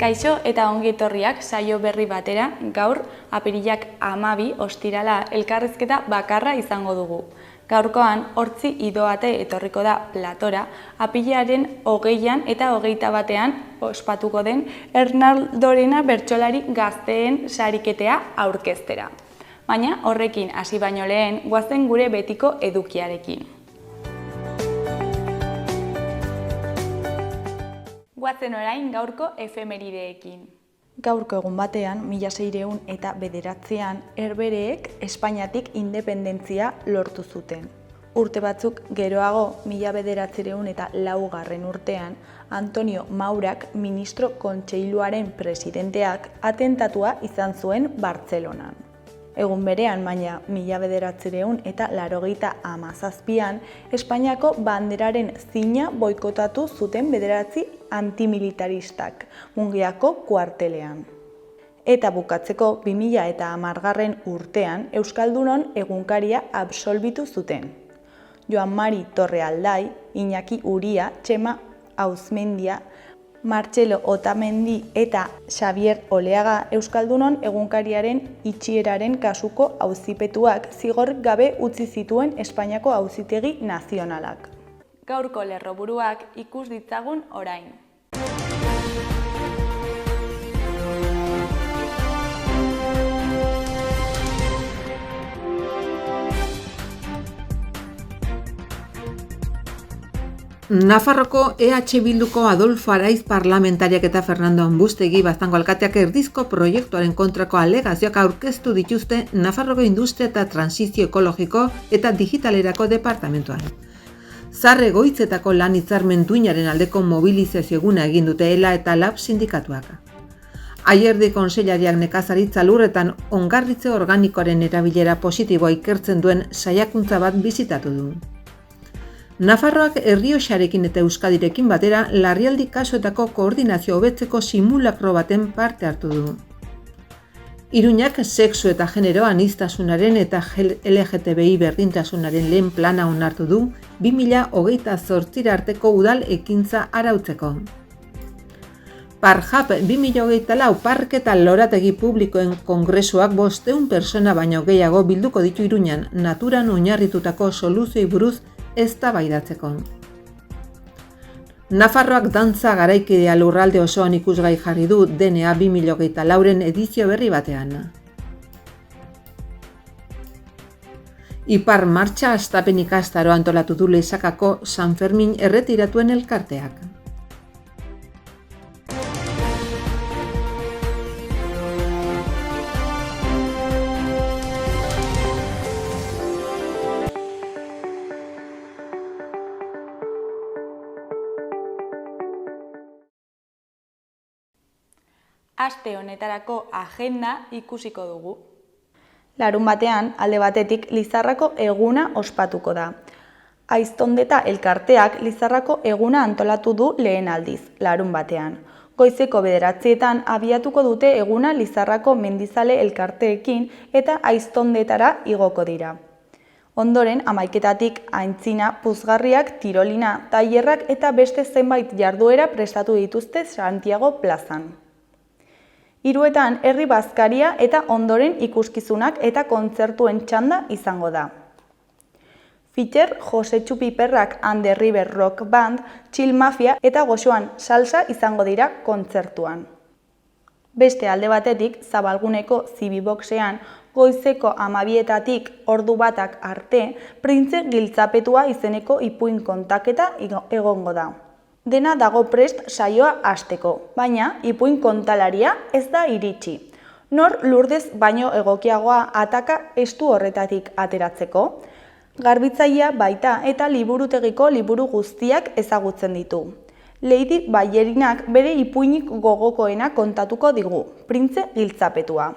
Kaixo eta ongi etorriak saio berri batera, gaur apirilak 12 ostirala elkarrizketa bakarra izango dugu. Gaurkoan, hortzi idoate etorriko da platora, apirilaren 20an eta 21ean ospatuko den Ernaldorena bertsolari gazteen sariketea aurkeztera. Baina horrekin hasi baino lehen, goazen gure betiko edukiarekin. Guazen orain gaurko efemerideekin. Gaurko egun batean, 1609an, Herbehereek Espainiatik independentzia lortu zuten. Urte batzuk geroago, 1904 urtean, Antonio Maurak ministro kontseiluaren presidenteak atentatua izan zuen Bartzelonan. Egun berean, baina 1987an, Espainiako banderaren zina boikotatu zuten 9 antimilitaristak Mungiako kuartelean. Eta bukatzeko 2010 urtean Euskaldunon egunkaria absolbitu zuten. Joan Mari Torrealdai, Iñaki Uria, Txema Auzmendia, Martxelo Otamendi eta Xavier Oleaga Euskaldunon egunkariaren itxieraren kasuko auzipetuak zigorrik gabe utzi zituen Espainiako Auzitegi Nazionalak. Gaurko lerroburuak ikus ditzagun orain. Nafarroko EH Bilduko Adolfo Araiz parlamentariak eta Fernando Anbustegi Baztango alkateak erdizko proiektuaren kontrako alegazioak aurkeztu dituzte Nafarroko Industria eta Transizio Ekologiko eta Digitalerako departamentuan. Zahar egoitzetako lan hitzarmen duinaren aldeko mobilizazio eguna egin dute ELA eta LAB sindikatuak. Aierdi kontseilariak nekazaritza lurretan ongarritze organikoaren erabilera positiboa ikertzen duen saiakuntza bat bisitatu du. Nafarroak Errioxarekin eta Euskadirekin batera larrialdi kasuetako koordinazio hobetzeko simulakro baten parte hartu du. Iruñak sexu eta genero aniztasunaren eta LGTBI berdintasunaren lehen plana onartu du 2028 arteko udal ekintza arautzeko. Parjap 2024 parke eta lorategi publikoen kongresuak 500 pertsona baino gehiago bilduko ditu Iruñan naturan oinarritutako soluzioi buruz eztabaidatzeko. Nafarroak dantza garaikidea lurralde osoan ikusgai jarri du DNA 2024en edizio berri batean. Ipar martxa hastapen ikastaro antolatu du Lezakako San Fermin erretiratuen elkarteak. Aste honetarako agenda ikusiko dugu. Larun batean, alde batetik Lizarrako eguna ospatuko da. Aiztondeta elkarteak Lizarrako eguna antolatu du lehen aldiz, larun batean. Goizeko 9etan abiatuko dute eguna Lizarrako mendizale elkarteekin eta Aiztondetara igoko dira. Ondoren, 11etatik aintzina, puzgarriak, tirolina, tailerrak eta beste zenbait jarduera prestatu dituzte Santiago plazan. 3etan herri bazkaria eta ondoren ikuskizunak eta kontzertuen txanda izango da. Fitxer, Josetxu Piperrak and the River Rock Band, Chill Mafia eta Goxoan salsa izango dira kontzertuan. Beste alde batetik, Zabalguneko Zibiboxean, goizeko 12etatik ordu batak arte, Printze Giltzapetua izeneko ipuin kontaketa egongo da. Dena dago prest saioa hasteko, baina ipuin kontalaria ez da iritsi. Nor Lurdez baino egokiagoa ataka estu horretatik ateratzeko? Garbitzailea baita eta liburutegiko liburu guztiak ezagutzen ditu. Lady Ballerinak bere ipuinik gogokoena kontatuko digu, Printze Giltzapetua.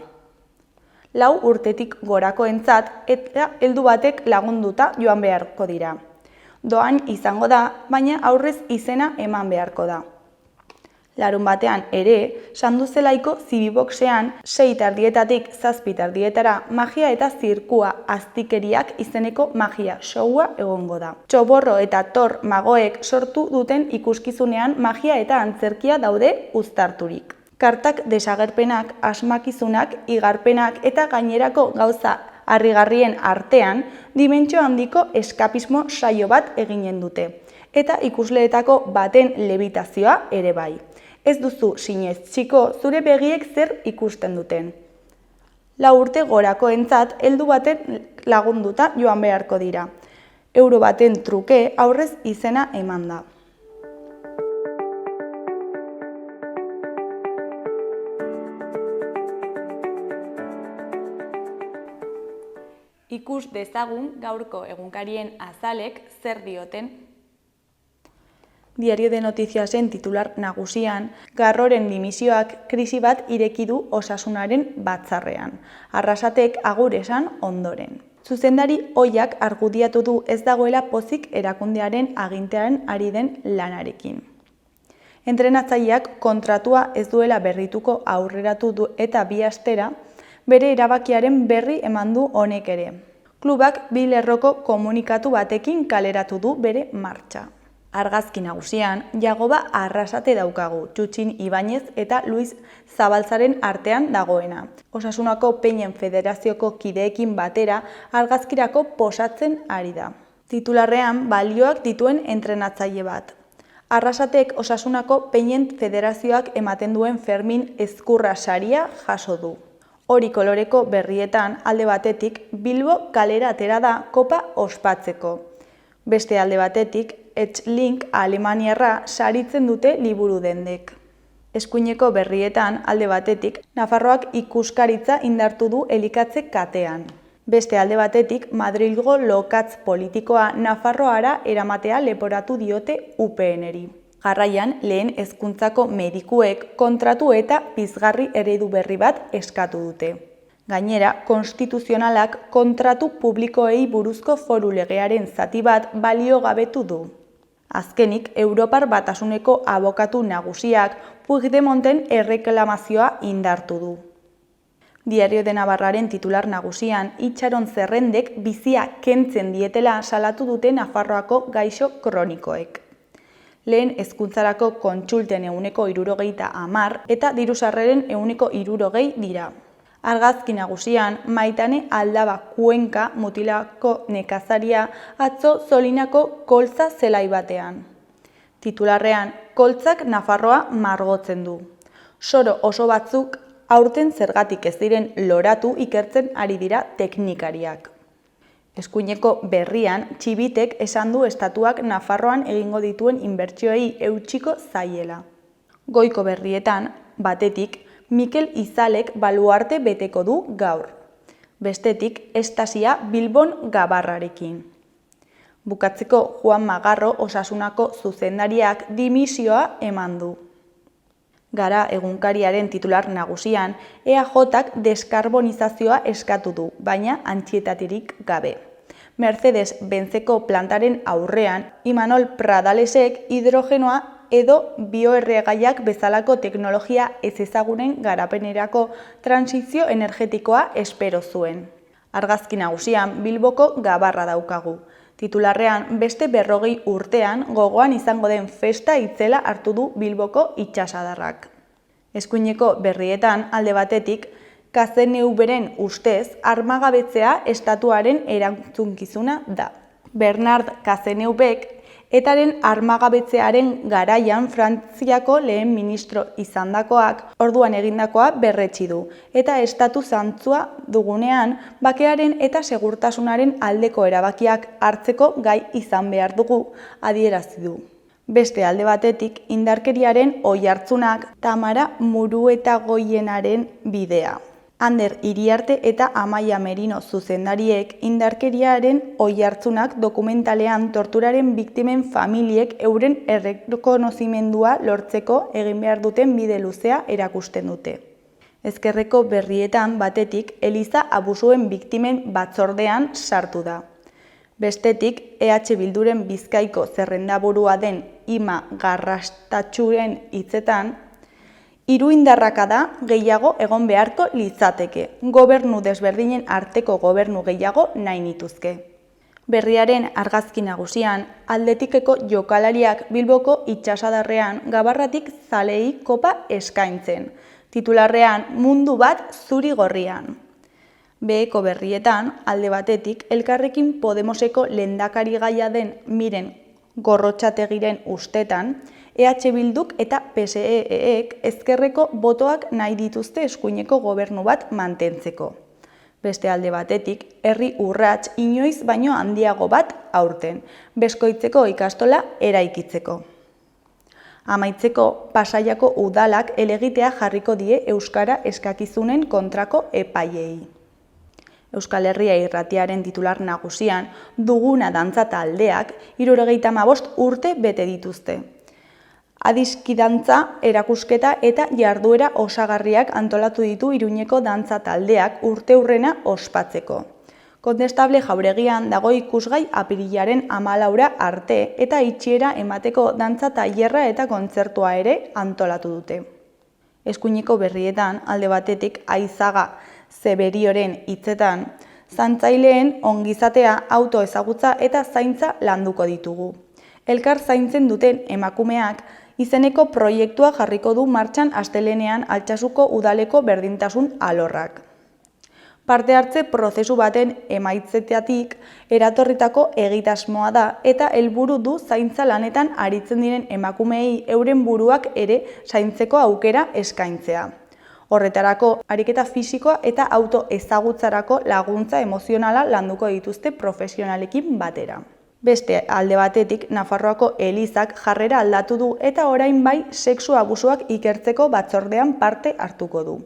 4 urtetik gorakoentzat eta heldu batek lagunduta joan beharko dira. Doan izango da, baina aurrez izena eman beharko da. Larun batean ere, Sanduzelaiko Zibiboxean 6:30 7:30 magia eta zirkua aztikeriak izeneko magia showa egongo da. Txoborro eta Tor magoek sortu duten ikuskizunean magia eta antzerkia daude uztarturik. Kartak desagerpenak, asmakizunak, igarpenak eta gainerako gauza harrigarrien artean dimentsio handiko eskapismo saio bat eginen dute. Eta ikusleetako baten lebitazioa ere bai. Ez duzu sinetsiko zure begiek zer ikusten duten. 4 urte gorakoentzat heldu baten lagunduta joan beharko dira. Euro baten truke aurrez izena eman da. Ikus dezagun gaurko egunkarien azalek zer dioten. Diario de Noticiasen titular nagusian, Garroren dimisioak krisi bat ireki du osasunaren batzarrean. Arrasatek agur esan ondoren. Zuzendari ohiak argudiatu du ez dagoela pozik erakundearen agintean ari den lanarekin. Entrenatzaileak kontratua ez duela berrituko aurreratu du eta 2 astera, bere erabakiaren berri eman du honek ere. Klubak 2 lerroko komunikatu batekin kaleratu du bere martxa. Argazki nagusian, Jagoba Arrasate daukagu, Txutxin Ibañez eta Luis Zabaltzaren artean dagoena. Osasunako Peinen Federazioko kideekin batera argazkirako posatzen ari da. Titularrean balioak dituen entrenatzaile bat. Arrasatek Osasunako Peinen Federazioak ematen duen Fermin Ezkurra saria jaso du. Hori koloreko berrietan alde batetik Bilbo kalera atera da kopa ospatzeko. Beste alde batetik Etxlink Alemaniarra saritzen dute liburu dendek. Eskuineko berrietan alde batetik Nafarroak ikuskaritza indartu du elikatze katean. Beste alde batetik Madrilgo lokatz politikoa Nafarroara eramatea leporatu diote UPNri. Jarraian, lehen hezkuntzako medikuek kontratu eta pizgarri eredu berri bat eskatu dute. Gainera, konstituzionalak kontratu publikoei buruzko foru legearen zati bat baliogabetu du. Azkenik, Europar Batasuneko abokatu nagusiak Puigdemonten erreklamazioa indartu du. Diario de Navarraren titular nagusian, Itxaron Zerrendek bizia kentzen dietela salatu dute Nafarroako gaixo kronikoek. Lehen hezkuntzarako kontsulten 70% eta diru-sarreren 70% dira. Argazki nagusian, Maitane Aldaba Kuenka mutilako nekazaria atzo Zolinako koltza zelai batean. Titularrean, koltzak Nafarroa margotzen du. Soro oso batzuk aurten zergatik ez diren loratu ikertzen ari dira teknikariak. Eskuineko berrian, Txibitek esan du estatuak Nafarroan egingo dituen inbertsioei eutxiko zaiela. Goiko berrietan, batetik, Mikel Izalek baluarte beteko du gaur. Bestetik, estasia Bilbon Gabarrarekin. Bukatzeko Juan Magarro Osasunako zuzendariak dimisioa eman du. Gara egunkariaren titular nagusian, EAJak deskarbonizazioa eskatu du, baina antxietaterik gabe. Mercedes Benzeko plantaren aurrean, Imanol Pradalesek hidrogenoa edo bioerregaiak bezalako teknologia ez ezagunen garapenerako transizio energetikoa espero zuen. Argazki nagusian Bilboko Gabarra daukagu. Titularrean beste 40 urtean gogoan izango den festa itzela hartu du Bilboko itsasadarrak. Eskuineko berrietan alde batetik, KCNV-ren ustez armagabetzea estatuaren erantzunkizuna da. Bernard KCNV-ek etaren armagabetzearen garaian Frantziako lehen ministro izandakoak orduan egindakoa berretsi du, eta estatu zantzua dugunean bakearen eta segurtasunaren aldeko erabakiak hartzeko gai izan behar dugu adierazi du. Beste alde batetik, indarkeriaren oihartzunak Tamara Muruetagoienaren bidea. Ander Iriarte eta Amaia Merino zuzendariek indarkeriaren oihartzunak dokumentalean torturaren biktimen familiek euren errekonozimendua lortzeko egin behar duten bide luzea erakusten dute. Ezkerreko berrietan batetik Eliza abusuen biktimen batzordean sartu da. Bestetik, EH Bilduren Bizkaiko zerrendaburua den Ima Garrastatxuren hitzetan, hiruindarraka da gehiago egon beharko litzateke, gobernu desberdinen arteko gobernu gehiago nahi nituzke. Berriaren argazki nagusian, aldetikeko jokalariak Bilboko itsasadarrean gabarratik zaleei kopa eskaintzen. Titularrean mundu bat zuri-gorrian. Beheko berrietan, alde batetik, Elkarrekin Podemoseko lehendakari gaia den Miren Gorrotxategiren ustetan, EH Bilduk eta PSE-ek ezkerreko botoak nahi dituzte eskuineko gobernu bat mantentzeko. Beste alde batetik, herri urrats inoiz baino handiago bat aurten, Beskoitzeko ikastola eraikitzeko. Amaitzeko, Pasaiako udalak helegitea jarriko die euskara eskakizunen kontrako epaiei. Euskal Herria Irratiaren titular nagusian, Duguna dantza taldeak 75 urte bete dituzte. Adiskidantza, erakusketa eta jarduera osagarriak antolatu ditu Iruñeko dantza taldeak urteurrena ospatzeko. Kondestable Jauregian dago ikusgai apirilaren 14 arte eta itxiera emateko dantza tailerra eta kontzertua ere antolatu dute. Eskuineko berrietan, alde batetik Aizaga Zeberioren hitzetan, zaintzaileen ongizatea, autoezagutza eta zaintza landuko ditugu. Elkar zaintzen duten emakumeak izeneko proiektua jarriko du martxan astelehenean Altsasuko udaleko berdintasun alorrak. Parte hartze prozesu baten emaitzetatik eratorritako egitasmoa da eta helburu du zaintza lanetan aritzen diren emakumeei euren buruak ere zaintzeko aukera eskaintzea. Horretarako, ariketa fisikoa eta autoezagutzarako laguntza emozionala landuko dituzte profesionalekin batera. Beste alde batetik, Nafarroako Elizak jarrera aldatu du eta orain bai sexu abusuak ikertzeko batzordean parte hartuko du.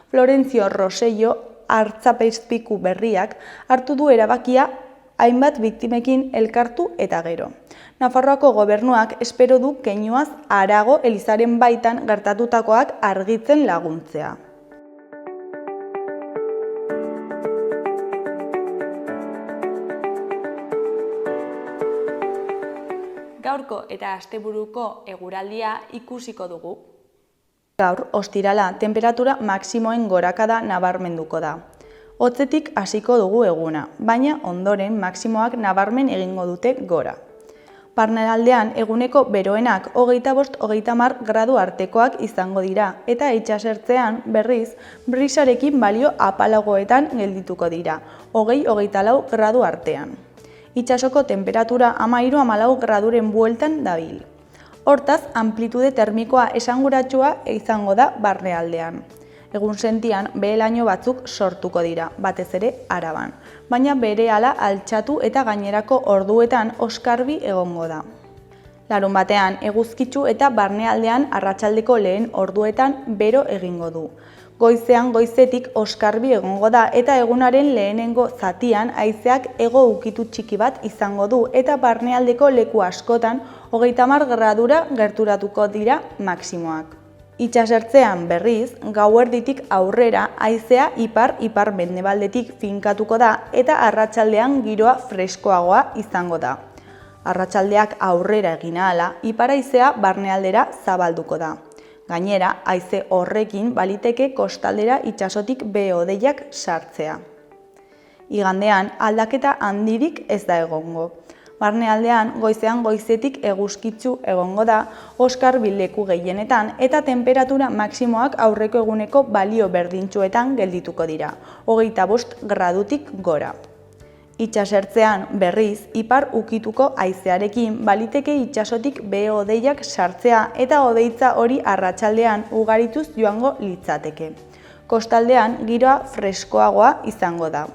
Florentzio Rosello artzapezpiku berriak hartu du erabakia hainbat biktimekin elkartu eta gero. Nafarroako gobernuak espero du keinuaz harago Elizaren baitan gertatutakoak argitzen laguntzea. Gaurko eta asteburuko eguraldia ikusiko dugu. Gaur, ostirala, temperatura maksimoen gorakada nabarmenduko da. Hotzetik hasiko dugu eguna, baina ondoren maksimoak nabarmen egingo dute gora. Barnealdean eguneko beroenak 25-30 gradu artekoak izango dira eta itsasertzean berriz brisarekin balio apalagoetan geldituko dira, 20-24 gradu artean. Itsasoko temperatura 13-14 graduren bueltan dabil. Hortaz, amplitude termikoa esanguratsua izango da barnealdean. Egun sentian, behe-laino batzuk sortuko dira, batez ere Araban, baina berehala altxatu eta gainerako orduetan oskarbi egongo da. Larunbatean, eguzkitsu eta barnealdean arratsaldeko lehen orduetan bero egingo du. Goizean goizetik oskarbi egongo da eta egunaren lehenengo zatian haizeak hego ukitu txiki bat izango du eta barnealdeko leku askotan 30 gradura gerturatuko dira maksimoak. Itsasertzean berriz, gauerditik aurrera haizea ipar mendebaldetik finkatuko da eta arratsaldean giroa freskoagoa izango da. Arratsaldeak aurrera egin ahala, ipar haizea barnealdera zabalduko da. Gainera, haize horrekin baliteke kostaldera itsasotik behe-hodeiak sartzea. Igandean, aldaketa handirik ez da egongo. Barnealdean, goizean goizetik eguzkitsu egongo da, oskarbi leku gehienetan eta temperatura maksimoak aurreko eguneko balio berdintsuetan geldituko dira, 25 gradutik gora. Itsasertzean berriz, ipar ukituko haizearekin baliteke itsasotik behe-hodeiak sartzea eta hodeitza hori arratsaldean ugarituz joango litzateke. Kostaldean giroa freskoagoa izango da.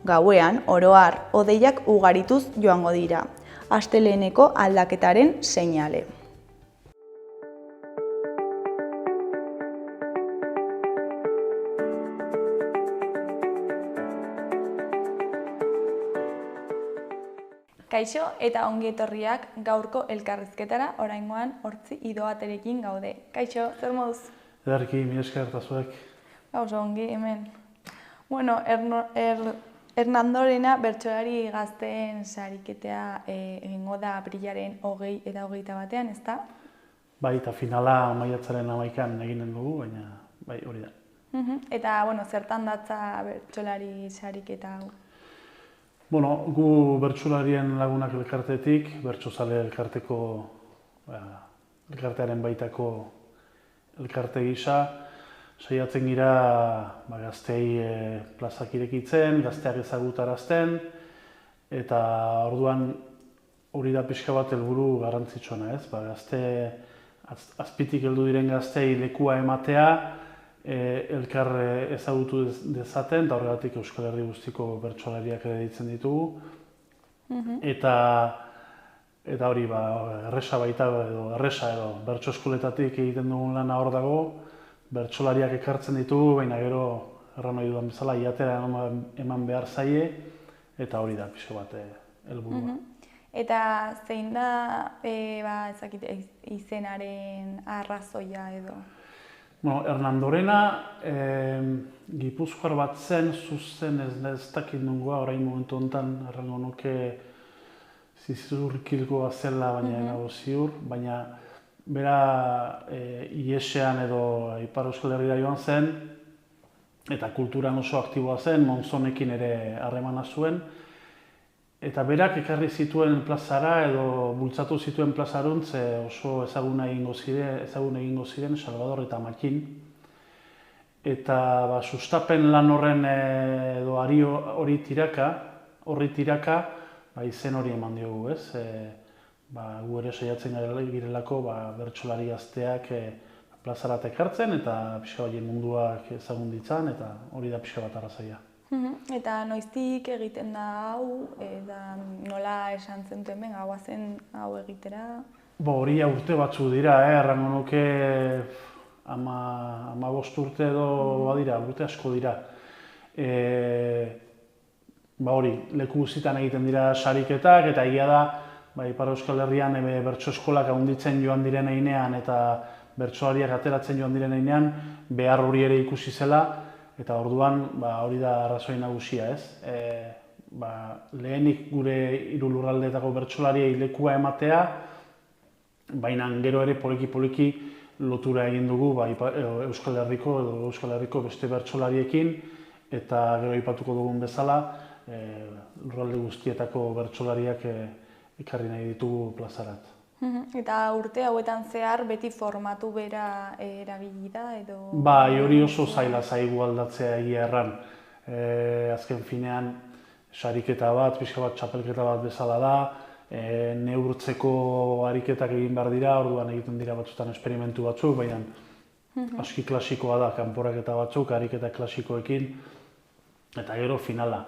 Gauean, oro har, hodeiak ugarituz joango dira. Asteleheneko aldaketaren seinale. Kaixo eta ongi etorriak gaurko elkarrizketara, oraingoan hortzi idoaterekin gaude. Kaixo, zer moduz? Ederki, mila esker eta zuek. Oso ongi, hemen. Bueno, Hernandorena bertsolari gazteen sariketea egingo da aprilaren 20 eta 21, ezta? Bai, eta finala maiatzaren 11an eginen dugu, baina bai, hori da. Eta, bueno, zertan datza bertsolari sariketa hau? Bueno, gu bertsolarien lagunak elkartetik, bertsozale elkarteko, elkartearen baitako elkarte gisa, saiatzen gira gazteei plazak irekitzen, gazteak ezagutarazten, eta orduan hori da pixka bat helburu garrantzitsuena, ez? Gazte, azpitik heldu diren gazteei lekua ematea, elkar ezagutu dezaten, eta horregatik Euskal Herri guztiko bertsolariak ere ditzen ditugu. Eta hori, erresa baita edo bertso eskoletatik egiten dugun lana hor dago, bertsolariak ekartzen ditugu, baina gero erran nahi dudan bezala iatera eman behar zaie, eta hori da pixka bat helburua. Eta zein da izenaren arrazoia edo? Bueno, Hernandorena Gipuzkoar bat zen, zuzen ez dakit nungoa, orain momentu honetan errango nuke Zizurkilgoa zela, baina nago ziur, baina bera Iesean edo Ipar Euskal Herrira joan zen, eta kulturan oso aktiboa zen, Monzonekin ere harremana zuen, eta berak ekarri zituen plazara edo bultzatu zituen plazaruntz oso ezagun egingo ziren Salvador eta Makin. Eta sustapen lan horren edo horri tiraka, izen hori eman diogu, ez? Gu ere saiatzen girelako bertsolari gazteak plazarat ekartzen eta pixka bat munduak ezagun ditzan, eta hori da pixka bat arrazoia. Eta noiztik egiten da hau, eta nola esan zenuten ben, zen hau egitera? Hori urte batzu dira, errango nuke 15 urte edo badira, urte asko dira. Hori, leku guztietan egiten dira sariketak, eta egia da, Ipar Euskal Herrian bertso eskolak handitzen joan diren heinean eta bertsolariak ateratzen joan diren heinean, behar hori ere ikusi zela, eta orduan hori da arrazoi nagusia, ez? Lehenik gure hiru lurraldeetako bertsolariei lekua ematea, baina gero ere poliki lotura egin dugu Euskal Herriko beste bertsolariekin, eta gero aipatuko dugun bezala, lurralde guztietako bertsolariak ekarri nahi ditugu plazarat. Eta urte hauetan zehar beti formatu bera erabili da edo? Hori oso zaila zaigu aldatzea egia erran. Azken finean, sariketa bat, pixka bat txapelketa bat bezala da, neurtzeko ariketak egin behar dira, orduan egiten dira batzutan esperimentu batzuk, baina aski klasikoa da, kanporaketa batzuk, ariketa klasikoekin, eta gero finala.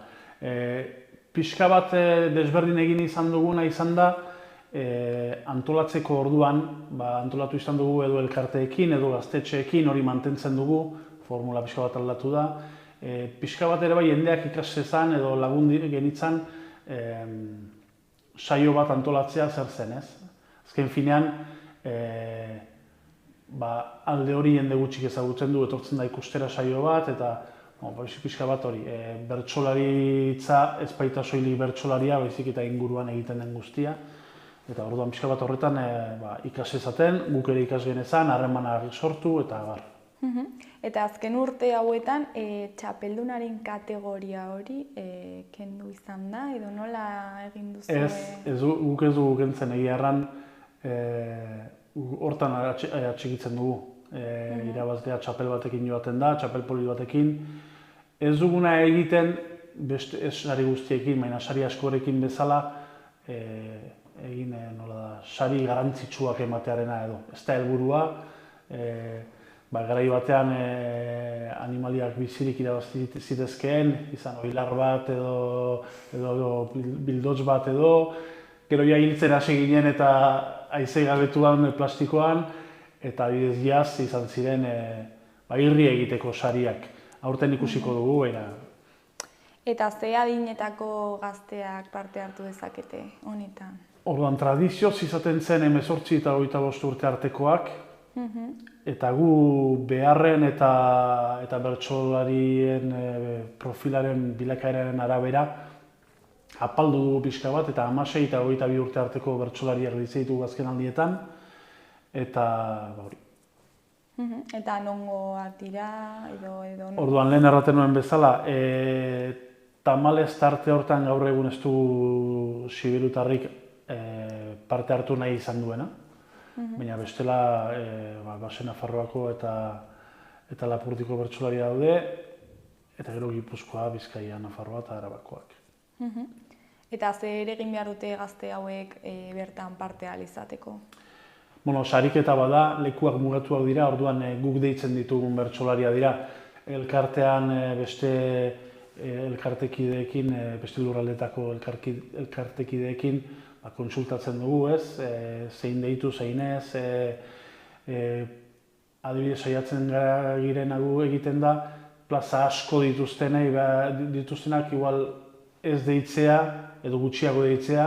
Pixka bat desberdin egin izan duguna izan da, antolatzeko orduan, antolatu izan dugu edo elkarteekin edo gaztetxeekin hori mantentzen dugu, formula pixka bat aldatu da. Pixka bat ere jendeak ikasezan edo lagun genitzan saio bat antolatzea zer zen, ez? Azken finean, alde hori jende gutxik ezagutzen du, etortzen da ikustera saio bat, eta pixka bat hori, bertsolaritza ez baita soilik bertsolaria, baizik eta inguruan egiten den guztia. Eta orduan pixka bat horretan ikas ezaten, guk ere ikas genezan, harremanak sortu eta abar. Eta azken urte hauetan, txapeldunaren kategoria hori kendu izan da, edo nola egin duzu? Guk ez dugu kentzen egia erran, hortan atxikitzen dugu. Irabaztea txapel batekin joaten da, txapel poli batekin. Ez duguna egiten, ez sari guztiekin, baina sari askorekin bezala, egin sari garrantzitsuak ematearena edo. Ez da helburua, garai batean animaliak bizirik irabazi zitezkeen, izan oilar bat edo bildotz bat edo, gero hiltzen hasi ginen eta haize gabetuan plastikoan, eta adibidez jaz izan ziren irri egiteko sariak. Aurten ikusiko dugu, baina. Eta ze adinetako gazteak parte hartu dezakete honetan? Orduan, tradizioz izaten zen 18 eta 25 urte artekoak, eta gu beharren eta bertsolarien profilaren bilakaeraren arabera apaldu dugu pixka bat, eta 16 eta 22 urte arteko bertsolariak ditzeitu azken aldietan, eta hori. Eta nongoak dira edo... Orduan, lehen erraten nuen bezala, tamalez tarte hortan gaur egun ez du siberutarrik parte hartu nahi izan duena. Baina bestela Baxe Nafarroako eta Lapurdiko bertsolari daude, eta gero Gipuzkoa, Bizkaia, Nafarroa eta Arabakoak. Eta zer egin behar dute gazte hauek bertan parte ahal izateko? Bueno, sariketa bada, lekuak mugatuak dira, orduan guk deitzen ditugun bertsolaria dira. Elkartean beste elkartekideekin, beste lurraldetako elkartekideekin kontsultatzen dugu, ez? Zein deitu, zein ez, adibidez saiatzen gara girenagu egiten da, plaza asko dituztenak igual ez deitzea, edo gutxiago deitzea,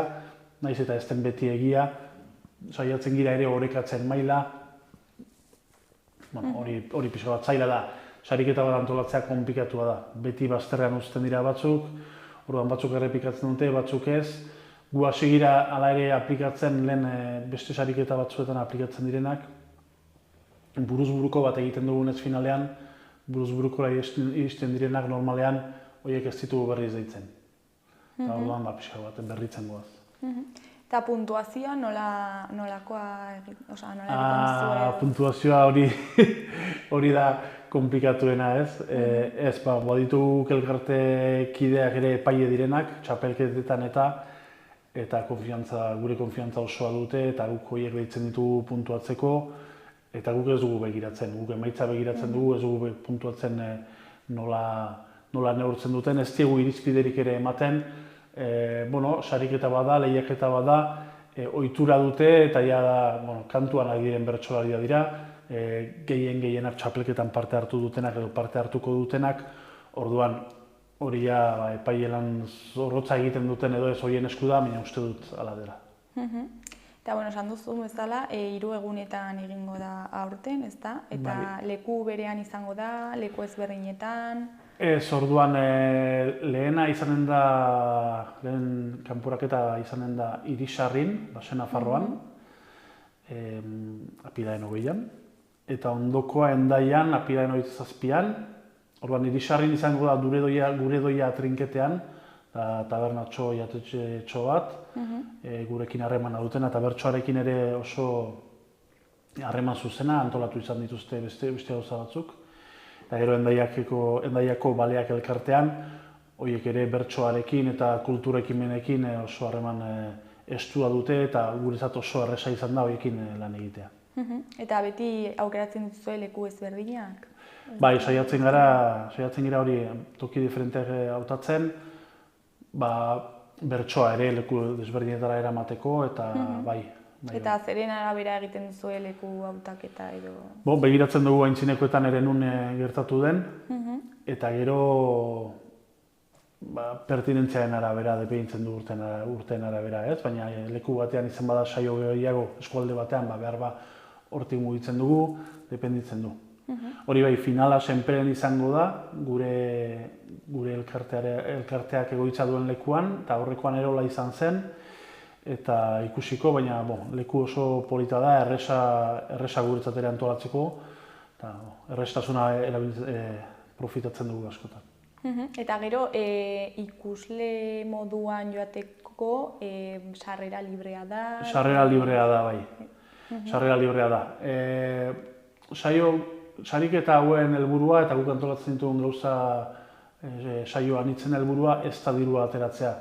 naiz eta ez den beti egia, saiatzen gira ere orekatzen maila, hori pixka bat zaila da, sariketa bat antolatzea konplikatua da, beti bazterrean uzten dira batzuk, orduan batzuk errepikatzen dute, batzuk ez, gu hasi gira hala ere aplikatzen lehen beste sariketa batzuetan aplikatzen direnak, buruz-buruko bat egiten dugunez finalean, buruz-burukora iristen direnak normalean horiek ez ditugu berriz deitzen. Eta orduan pixka bat berritzen goaz. Eta puntuazioa nolakoa egiten zuen? Puntuazioa hori da komplikatuena, ez? Ez, baditugu elkartekideak ere epaile direnak, txapelketetan eta gure konfiantza osoa dute, eta guk horiek deitzen ditugu puntuatzeko, eta guk ez dugu begiratzen, guk emaitza begiratzen dugu, ez dugu puntuatzen nola neurtzen duten, ez diegu irizpiderik ere ematen, sariketa bada, lehiaketa bada, ohitura dute, eta kantuan ari diren bertsolaria dira, gehienak txapelketan parte hartu dutenak edo parte hartuko dutenak, orduan hori epailean zorrotza egiten duten edo ez horien esku da, baina uste dut hala dela. Eta, esan duzu bezala, 3 egunetan egingo da aurten, ezta? Eta leku berean izango da, leku ezberdinetan? Ez, orduan lehena izanen da, lehen kanporaketa izanen da Irisarrin, Baxe Nafarroan, apilaen 20an, eta ondokoa Hendaian, apilaen 27an, orduan Irisarrin izango da gure doia trinketean, tabernatxo jatetxo bat, gurekin harremana duten, eta bertsoarekin ere oso harreman zuzena antolatu izan dituzte beste gauza batzuk. Eta gero Hendaiako baleak elkartean, horiek ere bertsoarekin eta kulturekimenekin oso harreman estua dute, eta guretzat oso erresa izan da horiekin lan egitea. Eta beti aukeratzen dituzue leku ezberdinak? Bai, saiatzen gira hori toki diferenteak hautatzen, bertsoa ere leku desberdinetara eramateko, eta bai. Eta zeren arabera egiten duzue leku hautaketa edo? Begiratzen dugu aintzinekoetan ere nun gertatu den, eta gero pertinentziaren arabera, depeintzen du urteen arabera, ez? Baina leku batean izan bada saio gehiago eskualde batean, behar hortik mugitzen dugu, dependitzen du. Hori bai, finala senperen izango da, gure elkarteak egoitza duen lekuan, eta horrekoan erola izan zen, eta ikusiko, baina leku oso polita da, erresa guretzat ere antolatzeko, eta errestasuna profitatzen dugu askotan. Eta gero, ikusle moduan joateko sarrera librea da? Sarrera librea da, bai. Sarrera librea da. Sariketa hauen helburua eta guk antolatzen ditugun gauza saio anitzen helburua ez da dirua ateratzea.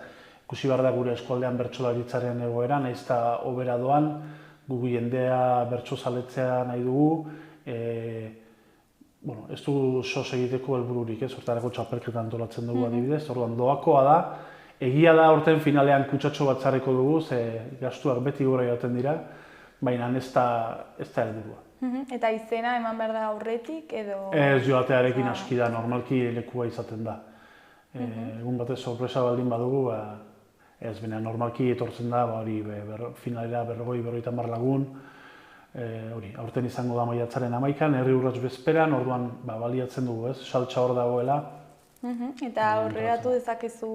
Ikusi behar da gure eskualdean bertsolaritzaren egoera, nahiz eta hobera doan, gu jendea bertsozaletzea nahi dugu, ez du sos egiteko helbururik, horretarako txapelketa antolatzen dugu adibidez, orduan doakoa da, egia da aurten finalean kutsatxo bat zarriko dugu, ze gastuak beti gora joaten dira, baina ez da helburua. Eta izena eman behar da aurretik edo? Ez joatearekin aski da, normalki lekua izaten da. Egun batez sorpresa baldin badugu, ez bena normalki etortzen da, finalera 40-50 lagun, aurten izango da maiatzaren 11an, herri urrats bezperan, orduan baliatzen dugu, saltsa hor dagoela. Eta aurreratu dezakezu,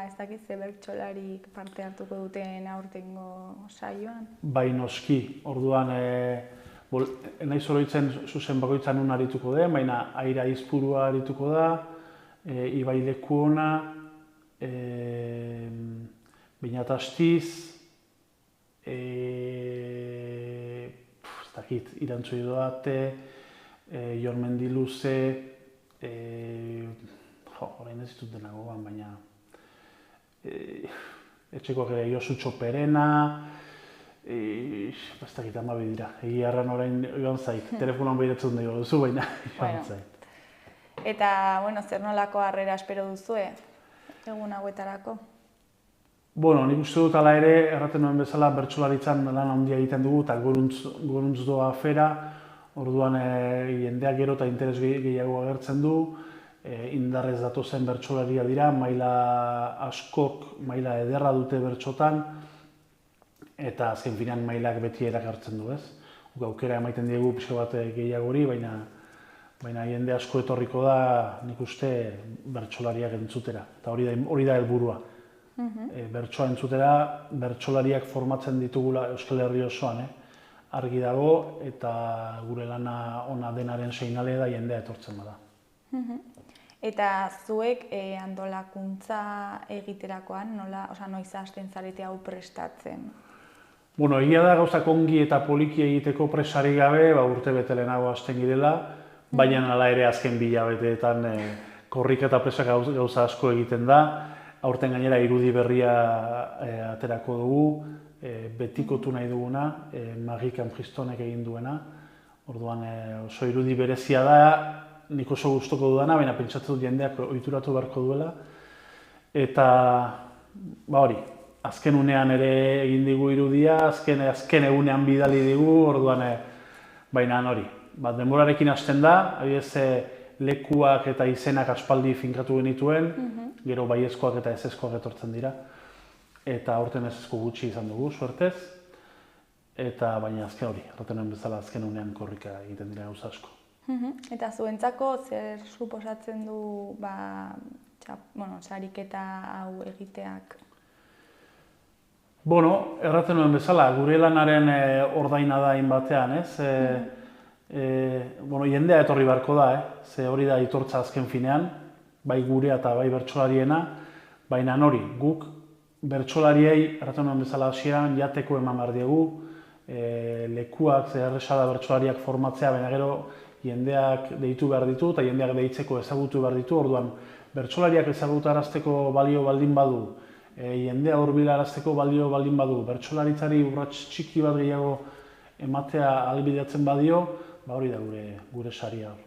ez dakiz bertsolarik parte hartuko duten aurtengo saioan? Bai noski, orduan nahiz oroitzen zuzen bakoitzan nun arituko den, baina Aira Izpurua arituko da, Ibai Lekuona, Beñat Astiz, ez dakit, Irantzu Idoate, Jon Mendiluze, orain ez ditut denak gogoan, baina etxekoak ere Josu Txoperena, ez dakit 12 dira, egia erran orain joan zait, telefonoan behiratzen dugu duzu, baina joan zait. Eta, zer nolako harrera espero duzue egun hauetarako? Nik uste dut ala ere, erraten nuen bezala, bertsolaritzan lan handia egiten dugu, eta goruntz doa afera, orduan jendeak gero eta interes gehiago agertzen du, indarrez datozen bertsolaria dira, maila ederra dute bertsotan, eta azken finean mailak beti erakartzen du, ez? Aukera emaiten diegu pixka bat gehiagori, baina jende asko etorriko da, nik uste, bertsolariak entzutera, eta hori da helburua. Bertsoa entzutera, bertsolariak formatzen ditugula Euskal Herri osoan, argi dago, eta gure lana ona denaren seinale da jendea etortzen bada. Eta zuek antolakuntza egiterakoan, noiz hasten zarete hau prestatzen? Egia da gauzak ongi eta poliki egiteko presari gabe, urte bete lehenago hasten girela, baina hala ere azken 2 hilabeteetan korrika eta presa gauza asko egiten da. Aurten gainera irudi berria aterako dugu, betikotu nahi duguna, Marie Campristonek egin duena. Orduan oso irudi berezia da, nik oso gustoko dudana, baina pentsatzen dut jendeak ohituratu beharko duela. Eta hori, azken unean ere egin digu irudia, azken egunean bidali digu, orduan baina hori. Denborarekin hasten da, lekuak eta izenak aspaldi finkatu genituen, gero baiezkoak eta ezezkoak etortzen dira. Eta aurten ezezko gutxi izan dugu, suertez. Eta baina azken hori, erraten bezala azken unean korrika egiten dira gauza asko. Eta zuentzako zer suposatzen du sariketa hau egiteak? Erraten nuen bezala, gure lanaren ordaina da hainbatean, ez? Jendea etorri beharko da, ze hori da aitortza azken finean, bai gurea eta bai bertsolariena, baina hori, guk bertsolariei, erraten nuen bezala hasieran, jateko eman behar diegu, lekuak, erresa da bertsolariak formatzea, baina gero jendeak deitu behar ditu eta jendeak deitzeko ezagutu behar ditu, orduan bertsolariak ezagutarazteko balio baldin badu, jendea hurbilarazteko balio baldin badu, bertsolaritzari urrats txiki bat gehiago ematea ahalbidetzen badio, hori da gure saria hor.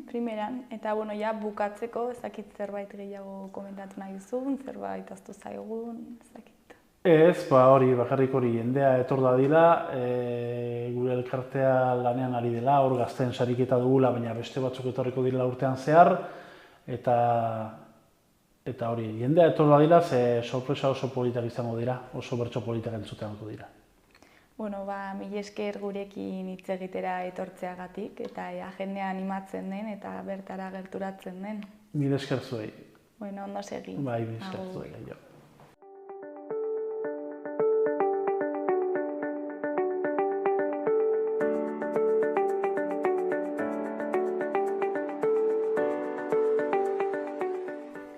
Primeran, eta bukatzeko, ezakit zerbait gehiago komentatu nahi duzun, zerbait aztu zaigun, ezakit. Ez, hori, bakarrik hori, jendea etor dadila, gure elkartea lanean ari dela, hor gazteen sariketa dugula, baina beste batzuk etorriko direla urtean zehar, eta hori, jendea etor dadila, ze sorpresa oso politak izango dira, oso bertso politak entzuteango dira. Mila esker gurekin hitz egitera etortzeagatik, eta jendea animatzen den eta bertara gerturatzen den. Mila esker zuei. Ondo segi. Bai, mila esker zuei.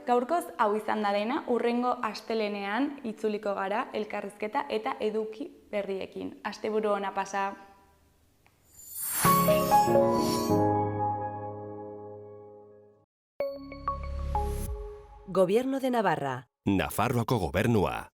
Gaurkoz hau izan da dena, hurrengo astelehenean itzuliko gara elkarrizketa eta eduki berriekin. Asteburu ona pasa! Gobierno de Navarra. Nafarroako gobernua.